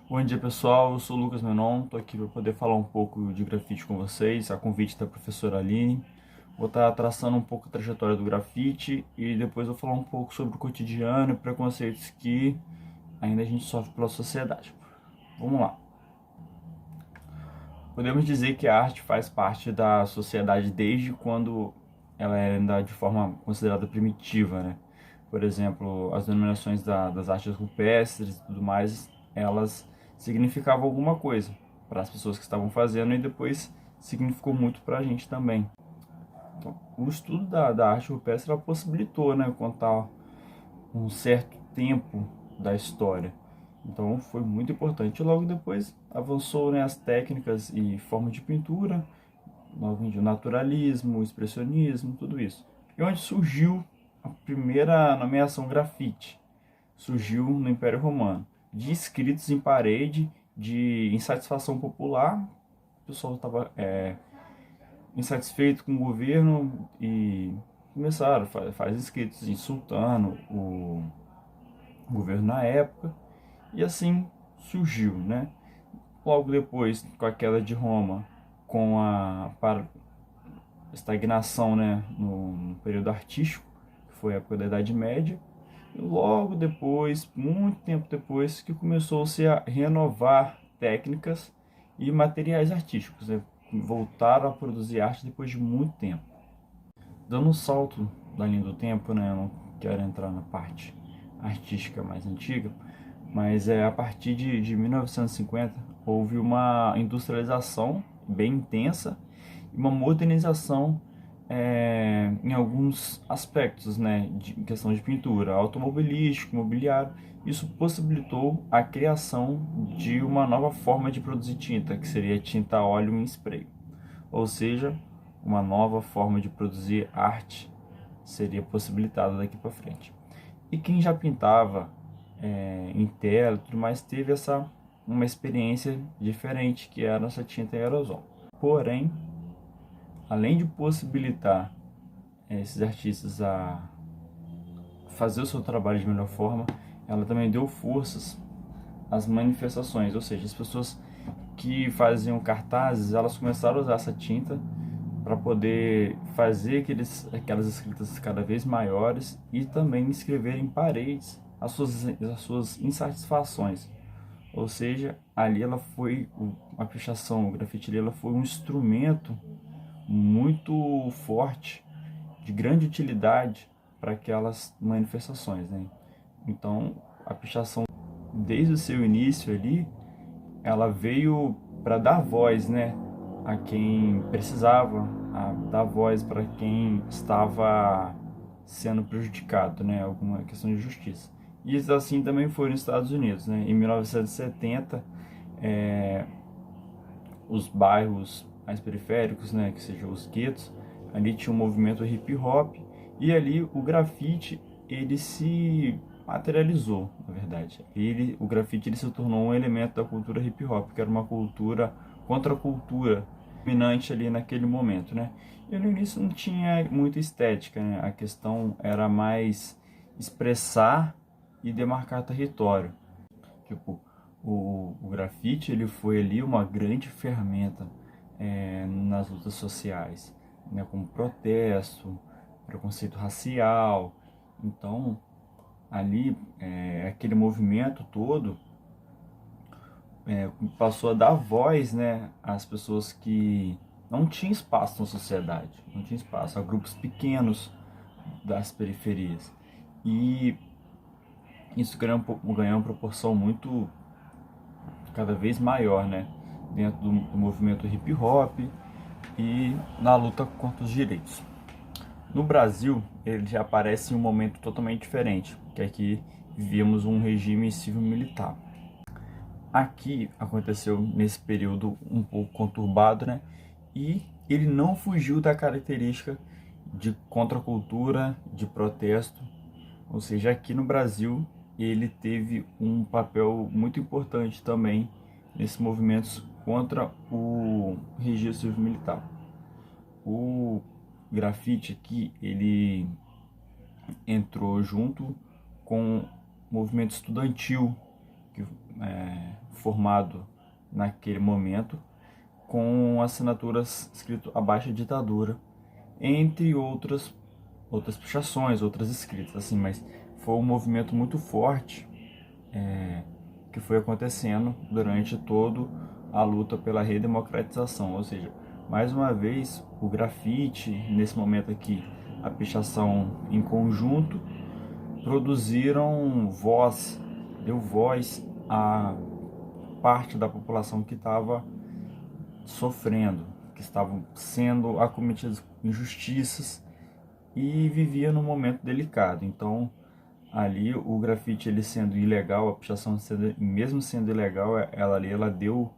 Bom dia pessoal, eu sou o Lucas Menon, estou aqui para poder falar um pouco de grafite com vocês, a convite da professora Aline. Vou estar traçando um pouco a trajetória do grafite e depois vou falar um pouco sobre o cotidiano e preconceitos que ainda a gente sofre pela sociedade. Vamos lá. Podemos dizer que a arte faz parte da sociedade desde quando ela é ainda de forma considerada primitiva, né? Por exemplo, as denominações das artes rupestres e tudo mais, elas significavam alguma coisa para as pessoas que estavam fazendo e depois significou muito para a gente também. Então, o estudo da arte rupestre ela possibilitou, né, contar um certo tempo da história. Então foi muito importante. Logo depois avançou, né, as técnicas e formas de pintura, logo o naturalismo, o expressionismo, tudo isso. E onde surgiu a primeira nomeação grafite? Surgiu no Império Romano, de escritos em parede, de insatisfação popular. O pessoal estava insatisfeito com o governo e começaram a fazer escritos insultando o governo na época. E assim surgiu, né? Logo depois, com a queda de Roma, com a estagnação, né, no período artístico, que foi a época da Idade Média, e logo depois, muito tempo depois, que começou-se a renovar técnicas e materiais artísticos, né? Voltaram a produzir arte depois de muito tempo. Dando um salto da linha do tempo, né, eu não quero entrar na parte artística mais antiga, mas a partir de 1950 houve uma industrialização bem intensa e uma modernização em alguns aspectos, né, em questão de pintura, automobilístico, imobiliário. Isso possibilitou a criação de uma nova forma de produzir tinta, que seria tinta a óleo em spray, ou seja, uma nova forma de produzir arte seria possibilitada daqui para frente. E quem já pintava em tela e tudo mais teve uma experiência diferente, que era essa tinta em aerosol. Porém, além de possibilitar esses artistas a fazer o seu trabalho de melhor forma, ela também deu forças às manifestações, ou seja, as pessoas que faziam cartazes, elas começaram a usar essa tinta para poder fazer aquelas escritas cada vez maiores e também escrever em paredes as suas insatisfações. Ou seja, ali ela foi, a pichação, o grafite ali, ela foi um instrumento muito forte, de grande utilidade para aquelas manifestações, né? Então, a pichação, desde o seu início ali, ela veio para dar voz, né, a quem precisava, a dar voz para quem estava sendo prejudicado, né, alguma questão de justiça. E isso assim também foi nos Estados Unidos, né? Em 1970, os bairros mais periféricos, né, que sejam os guetos, ali tinha um movimento hip hop e ali o grafite ele se materializou, na verdade. O grafite ele se tornou um elemento da cultura hip hop, que era uma cultura contra a cultura dominante ali naquele momento, né? E no início não tinha muita estética, né? A questão era mais expressar e demarcar território. Tipo, o grafite ele foi ali uma grande ferramenta nas lutas sociais, né, como protesto, preconceito racial. Então, ali, aquele movimento todo passou a dar voz, né, às pessoas que não tinham espaço na sociedade, não tinha espaço, a grupos pequenos das periferias. E isso ganhou uma proporção muito cada vez maior, né, dentro do movimento hip hop e na luta contra os direitos. No Brasil, ele já aparece em um momento totalmente diferente, que aqui vivíamos um regime civil-militar. Aqui aconteceu nesse período um pouco conturbado, né, e ele não fugiu da característica de contracultura, de protesto, ou seja, aqui no Brasil ele teve um papel muito importante também nesses movimentos contra o regime civil militar. O grafite aqui, ele entrou junto com o movimento estudantil, que formado naquele momento, com assinaturas escrito abaixo a ditadura, entre outras pichações, outras escritas, assim, mas foi um movimento muito forte que foi acontecendo durante toda a luta pela redemocratização, ou seja, mais uma vez o grafite, nesse momento aqui, a pichação em conjunto, produziram voz, deu voz a parte da população que estava sofrendo, que estavam sendo acometidas injustiças e vivia num momento delicado. Então, ali o grafite ele sendo ilegal, a pichação mesmo sendo ilegal, ela deu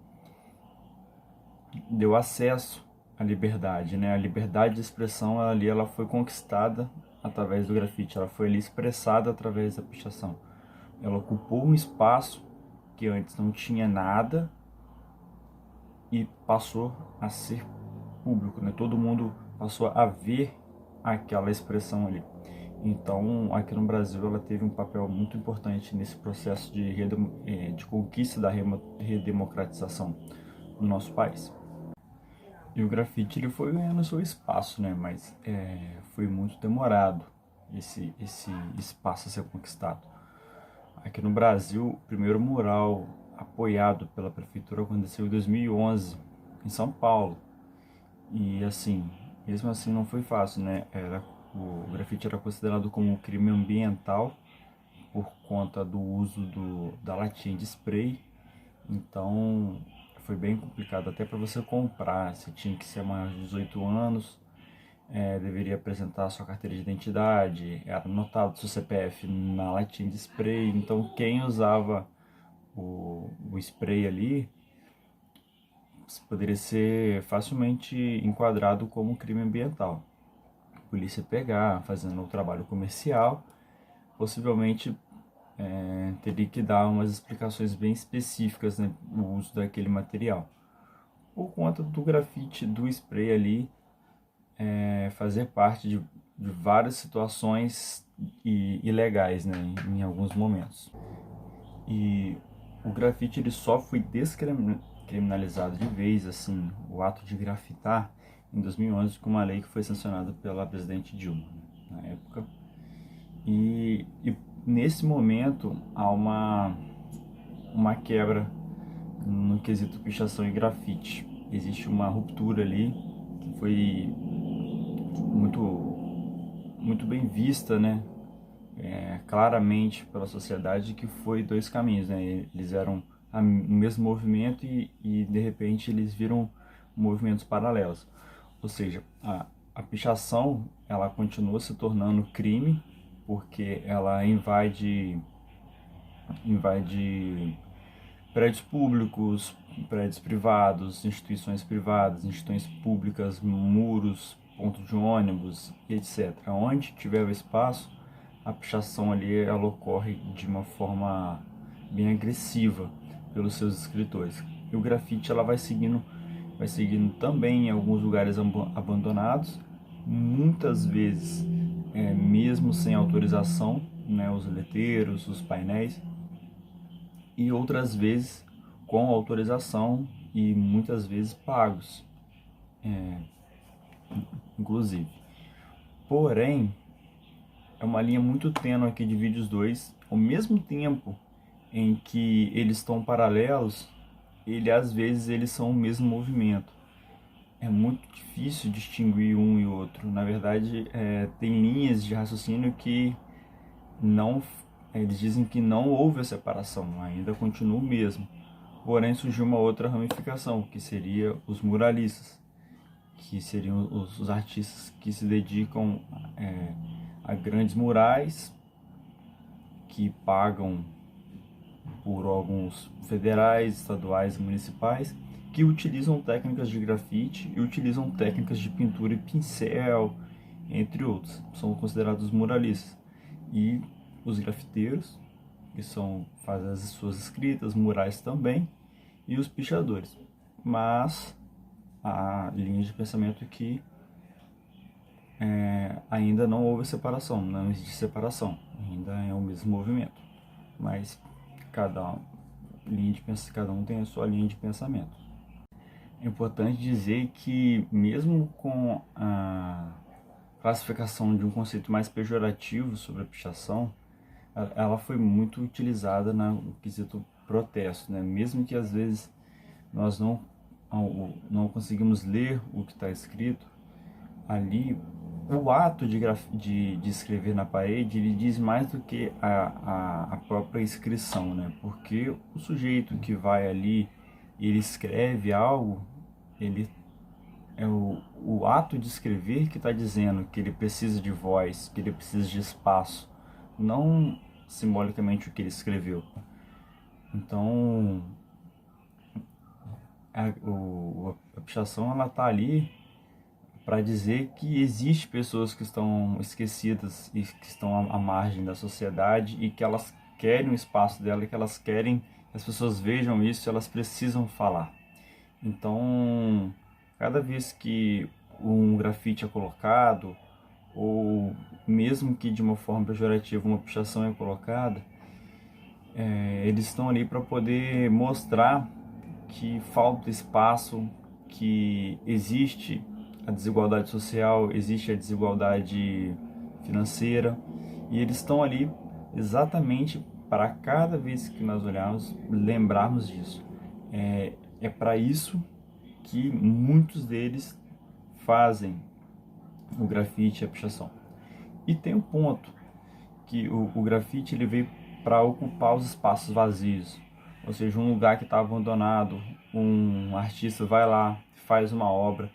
acesso à liberdade, né? A liberdade de expressão ela foi conquistada através do grafite, ela foi ali expressada através da pichação. Ela ocupou um espaço que antes não tinha nada e passou a ser público, né? Todo mundo passou a ver aquela expressão ali. Então, aqui no Brasil, ela teve um papel muito importante nesse processo de conquista da redemocratização do nosso país. E o grafite ele foi ganhando seu espaço, né? Mas foi muito demorado esse espaço a ser conquistado. Aqui no Brasil, o primeiro mural apoiado pela prefeitura aconteceu em 2011, em São Paulo. E assim, mesmo assim não foi fácil, né? O grafite era considerado como um crime ambiental por conta do uso da latinha de spray. Então foi bem complicado até para você comprar. Você tinha que ser maior de 18 anos, deveria apresentar sua carteira de identidade, era anotado seu CPF na latinha de spray. Então quem usava o spray ali poderia ser facilmente enquadrado como crime ambiental. A polícia pegar, fazendo o trabalho comercial, possivelmente teria que dar umas explicações bem específicas, né, no uso daquele material. Por conta do grafite, do spray ali, fazer parte de várias situações ilegais, né, em alguns momentos. E o grafite ele só foi descriminalizado de vez, assim, o ato de grafitar, em 2011, com uma lei que foi sancionada pela presidente Dilma, na época. E nesse momento há uma quebra no quesito pichação e grafite. Existe uma ruptura ali que foi muito, muito bem vista, né? Claramente pela sociedade, que foi dois caminhos, né? Eles eram o mesmo movimento e de repente eles viram movimentos paralelos. Ou seja, a pichação ela continua se tornando crime porque ela invade prédios públicos, prédios privados, instituições públicas, muros, pontos de ônibus, etc. Onde tiver o espaço, a pichação ali ela ocorre de uma forma bem agressiva pelos seus escritores. E o grafite ela vai seguindo também em alguns lugares abandonados, muitas vezes mesmo sem autorização, né, os letreiros, os painéis, e outras vezes com autorização e muitas vezes pagos, inclusive. Porém, é uma linha muito tênue que divide os dois. Ao mesmo tempo em que eles estão paralelos, às vezes eles são o mesmo movimento. É muito difícil distinguir um e outro. Na verdade, tem linhas de raciocínio que não, eles dizem que não houve a separação, ainda continua o mesmo. Porém, surgiu uma outra ramificação, que seria os muralistas, que seriam os artistas que se dedicam a grandes murais, que pagam por órgãos federais, estaduais e municipais, que utilizam técnicas de grafite e utilizam técnicas de pintura e pincel, entre outros. São considerados muralistas. E os grafiteiros, que fazem as suas escritas, murais também, e os pichadores. Mas a linha de pensamento é que ainda não houve separação, não existe separação, ainda é o mesmo movimento. Mas cada cada um tem a sua linha de pensamento. É importante dizer que mesmo com a classificação de um conceito mais pejorativo sobre a pichação, ela foi muito utilizada no quesito protesto, né? Mesmo que às vezes nós não conseguimos ler o que está escrito ali, o ato de escrever na parede, ele diz mais do que a própria inscrição, né? Porque o sujeito que vai ali e ele escreve algo, ele é o ato de escrever que está dizendo que ele precisa de voz, que ele precisa de espaço, não simbolicamente o que ele escreveu. Então, a pichação ela está ali para dizer que existe pessoas que estão esquecidas e que estão à margem da sociedade e que elas querem o espaço dela e que elas querem que as pessoas vejam isso, elas precisam falar. Então, cada vez que um grafite é colocado, ou mesmo que de uma forma pejorativa uma pichação é colocada, eles estão ali para poder mostrar que falta espaço, que existe a desigualdade social, existe a desigualdade financeira, e eles estão ali exatamente para cada vez que nós olharmos, lembrarmos disso. É para isso que muitos deles fazem o grafite e a pichação. E tem um ponto que o grafite ele veio para ocupar os espaços vazios, ou seja, um lugar que está abandonado, um artista vai lá, faz uma obra,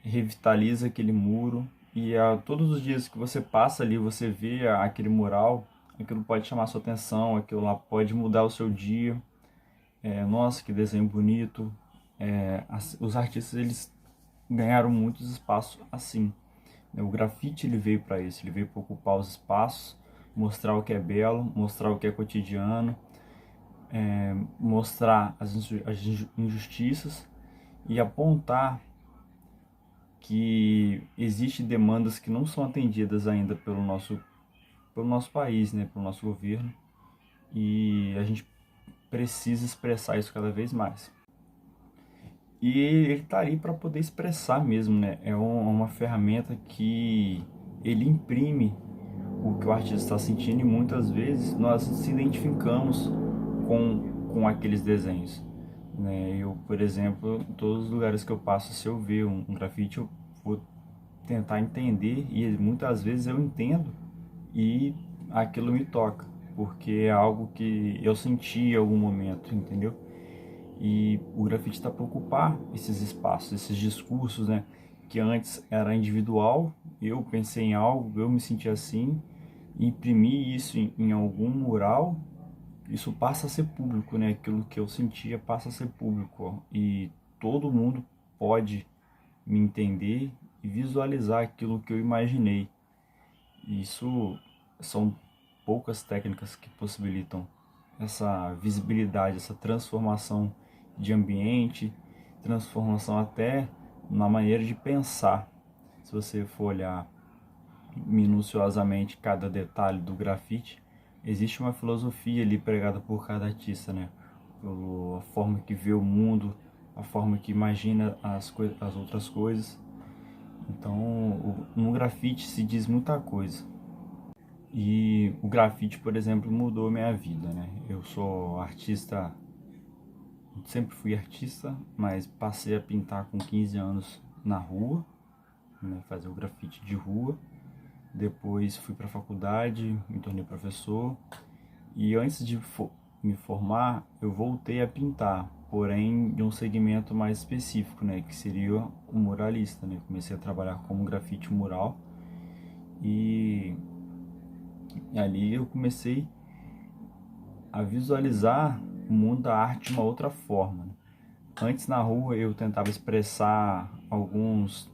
revitaliza aquele muro e todos os dias que você passa ali, você vê aquele mural, aquilo pode chamar sua atenção, aquilo lá pode mudar o seu dia. Nossa, que desenho bonito. Os artistas eles ganharam muitos espaços assim. O grafite ele veio para isso, ele veio para ocupar os espaços, mostrar o que é belo, mostrar o que é cotidiano, mostrar as injustiças e apontar que existem demandas que não são atendidas ainda pelo nosso país, né, pelo nosso governo, e a gente precisa expressar isso cada vez mais. E ele está ali para poder expressar mesmo, né? É uma ferramenta que ele imprime o que o artista está sentindo e muitas vezes nós se identificamos com aqueles desenhos, né? Eu, por exemplo, em todos os lugares que eu passo, se eu ver um grafite, eu vou tentar entender e muitas vezes eu entendo e aquilo me toca, porque é algo que eu senti em algum momento, entendeu? E o grafite está para ocupar esses espaços, esses discursos, né? Que antes era individual, eu pensei em algo, eu me senti assim, imprimir isso em algum mural, isso passa a ser público, né? Aquilo que eu sentia passa a ser público, ó, e todo mundo pode me entender e visualizar aquilo que eu imaginei. Isso são poucas técnicas que possibilitam essa visibilidade, essa transformação de ambiente, transformação até na maneira de pensar. Se você for olhar minuciosamente cada detalhe do grafite, existe uma filosofia ali pregada por cada artista, né? A forma que vê o mundo, a forma que imagina as outras coisas. Então, no grafite se diz muita coisa. E o grafite, por exemplo, mudou minha vida, né? Eu sou artista, sempre fui artista, mas passei a pintar com 15 anos na rua, né? Fazer o grafite de rua. Depois fui para a faculdade, me tornei professor. E antes de me formar, eu voltei a pintar, porém de um segmento mais específico, né? Que seria o muralista, né? Comecei a trabalhar como grafite mural e ali eu comecei a visualizar o mundo da arte de uma outra forma, né? Antes na rua eu tentava expressar alguns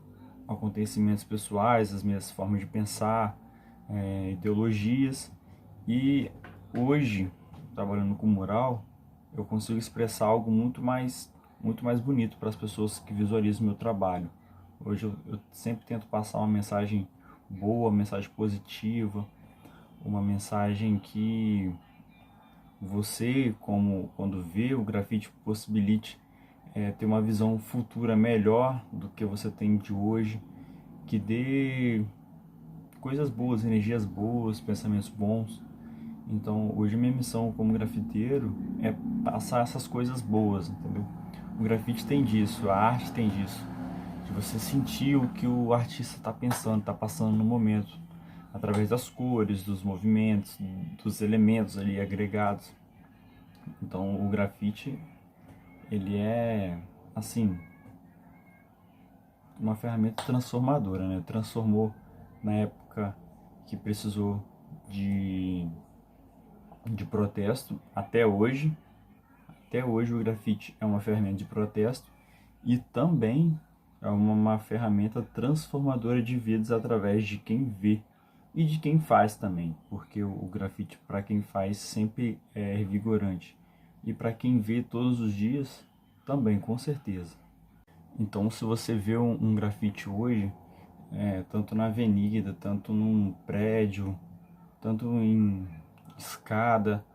acontecimentos pessoais, as minhas formas de pensar, ideologias, e hoje, trabalhando com mural, eu consigo expressar algo muito mais bonito para as pessoas que visualizam o meu trabalho. Hoje eu sempre tento passar uma mensagem boa, uma mensagem positiva, uma mensagem que você, como quando vê o grafite, possibilite ter uma visão futura melhor do que você tem de hoje, que dê coisas boas, energias boas, pensamentos bons. Então, hoje minha missão como grafiteiro é passar essas coisas boas, entendeu? O grafite tem disso, a arte tem disso, de você sentir o que o artista está pensando, está passando no momento, através das cores, dos movimentos, dos elementos ali agregados. Então, o grafite, ele é, assim, uma ferramenta transformadora, né? Transformou na época que precisou de, de protesto, até hoje o grafite é uma ferramenta de protesto e também é uma ferramenta transformadora de vidas através de quem vê e de quem faz também, porque o grafite para quem faz sempre é revigorante e para quem vê todos os dias também, com certeza. Então, se você vê um grafite hoje, tanto na avenida, tanto num prédio, tanto em escada,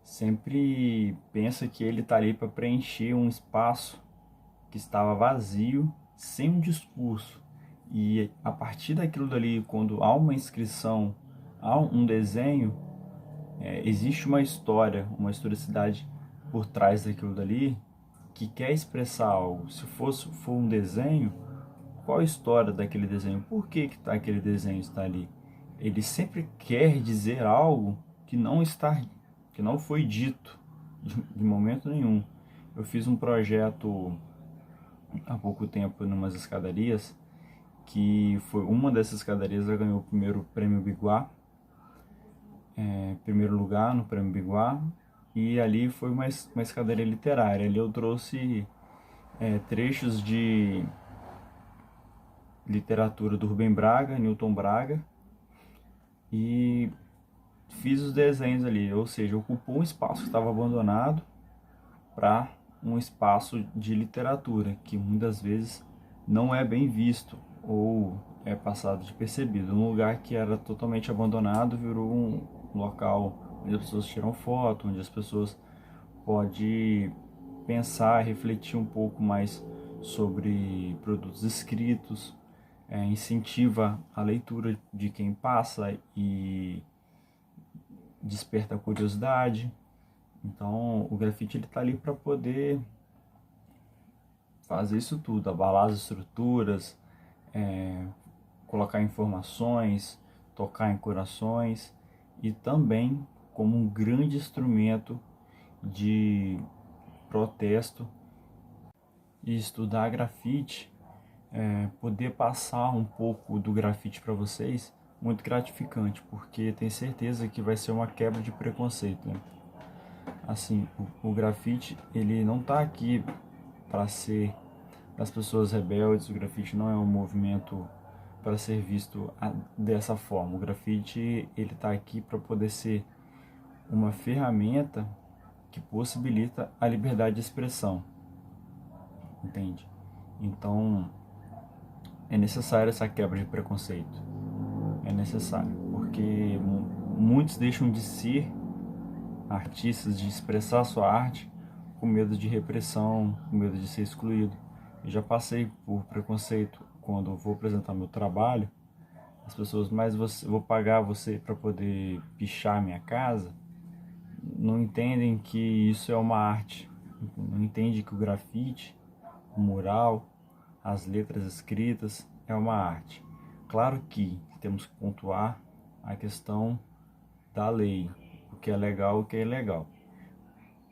sempre pensa que ele está ali para preencher um espaço que estava vazio, sem um discurso. E a partir daquilo dali, quando há uma inscrição, há um desenho, existe uma história, uma historicidade por trás daquilo dali que quer expressar algo. Se for um desenho, qual a história daquele desenho? Por que aquele desenho está ali? Ele sempre quer dizer algo que não está, que não foi dito de momento nenhum. Eu fiz um projeto há pouco tempo em umas escadarias, que foi uma dessas escadarias, ela ganhou o primeiro prêmio Biguá, primeiro lugar no prêmio Biguá, e ali foi uma escadaria literária. Ali eu trouxe trechos de literatura do Rubem Braga, Newton Braga, e fiz os desenhos ali, ou seja, ocupou um espaço que estava abandonado para um espaço de literatura, que muitas vezes não é bem visto ou é passado despercebido. Um lugar que era totalmente abandonado virou um local onde as pessoas tiram foto, onde as pessoas podem pensar, refletir um pouco mais sobre produtos escritos, incentiva a leitura de quem passa e desperta a curiosidade. Então, o grafite ele tá ali para poder fazer isso tudo, abalar as estruturas, colocar informações, tocar em corações e também como um grande instrumento de protesto. E estudar grafite, poder passar um pouco do grafite para vocês, muito gratificante, porque tenho certeza que vai ser uma quebra de preconceito, né? Assim, o grafite, ele não está aqui para ser das pessoas rebeldes. O grafite não é um movimento para ser visto dessa forma. O grafite, ele está aqui para poder ser uma ferramenta que possibilita a liberdade de expressão, entende? Então, é necessário essa quebra de preconceito. É necessário, porque muitos deixam de ser artistas, de expressar sua arte, com medo de repressão, com medo de ser excluído. Eu já passei por preconceito quando vou apresentar meu trabalho. As pessoas, mas vou pagar você para poder pichar minha casa, não entendem que isso é uma arte. Não entendem que o grafite, o mural, as letras escritas é uma arte. Claro que temos que pontuar a questão da lei, o que é legal e o que é ilegal.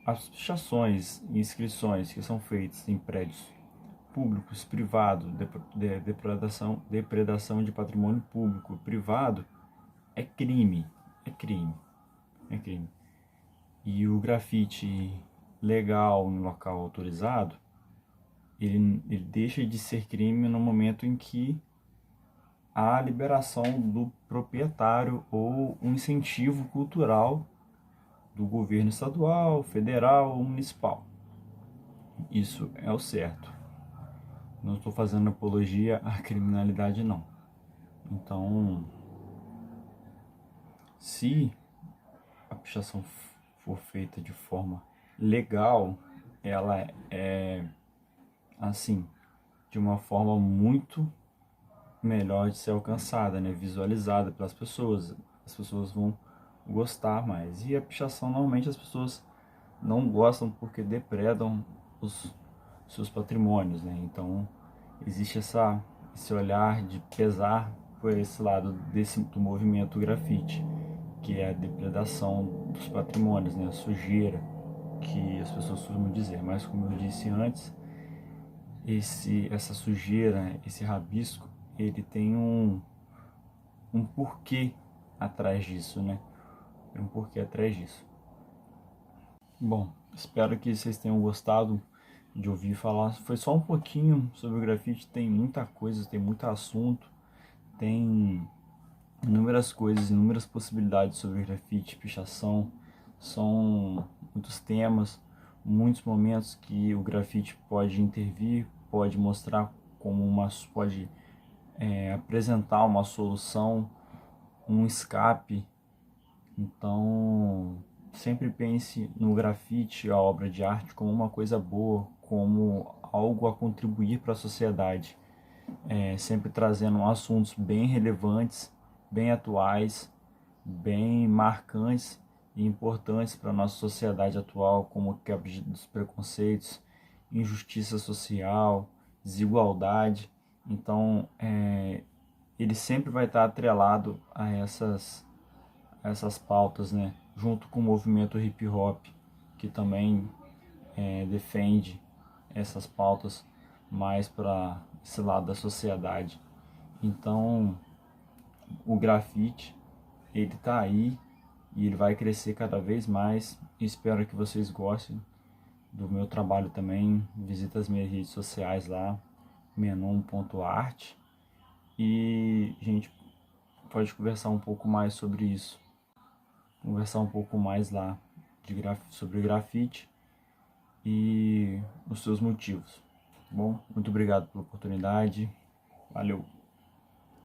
As pichações e inscrições que são feitas em prédios públicos, privados, depredação de patrimônio público, privado, é crime, é crime, é crime. E o grafite legal em local autorizado, ele deixa de ser crime no momento em que há a liberação do proprietário ou um incentivo cultural do governo estadual, federal ou municipal. Isso é o certo. Não estou fazendo apologia à criminalidade, não. Então, se a pichação for feita de forma legal, ela é, assim, de uma forma muito melhor de ser alcançada, né? Visualizada pelas pessoas. As pessoas vão gostar mais. E a pichação, normalmente as pessoas não gostam porque depredam os seus patrimônios, né? Então, existe esse olhar de pesar por esse lado do movimento grafite, que é a depredação dos patrimônios, né? A sujeira, que as pessoas costumam dizer. Mas, como eu disse antes, essa sujeira, esse rabisco, ele tem um porquê atrás disso, né? Tem um porquê atrás disso. Bom, espero que vocês tenham gostado de ouvir falar. Foi só um pouquinho sobre o grafite, tem muita coisa, tem muito assunto, tem inúmeras coisas, inúmeras possibilidades sobre grafite, pichação. São muitos temas, muitos momentos que o grafite pode intervir, pode mostrar pode apresentar uma solução, um escape. Então, sempre pense no grafite, a obra de arte, como uma coisa boa, como algo a contribuir para a sociedade, sempre trazendo assuntos bem relevantes, bem atuais, bem marcantes e importantes para a nossa sociedade atual, como quebra dos preconceitos, injustiça social, desigualdade. Então, ele sempre vai estar atrelado a essas pautas, né? Junto com o movimento hip hop, que também defende essas pautas mais para esse lado da sociedade. Então, o grafite, ele tá aí e ele vai crescer cada vez mais. Espero que vocês gostem do meu trabalho também. Visita as minhas redes sociais lá, menon.art, e a gente pode conversar um pouco mais sobre isso. Conversar um pouco mais lá sobre grafite e os seus motivos. Bom, muito obrigado pela oportunidade. Valeu!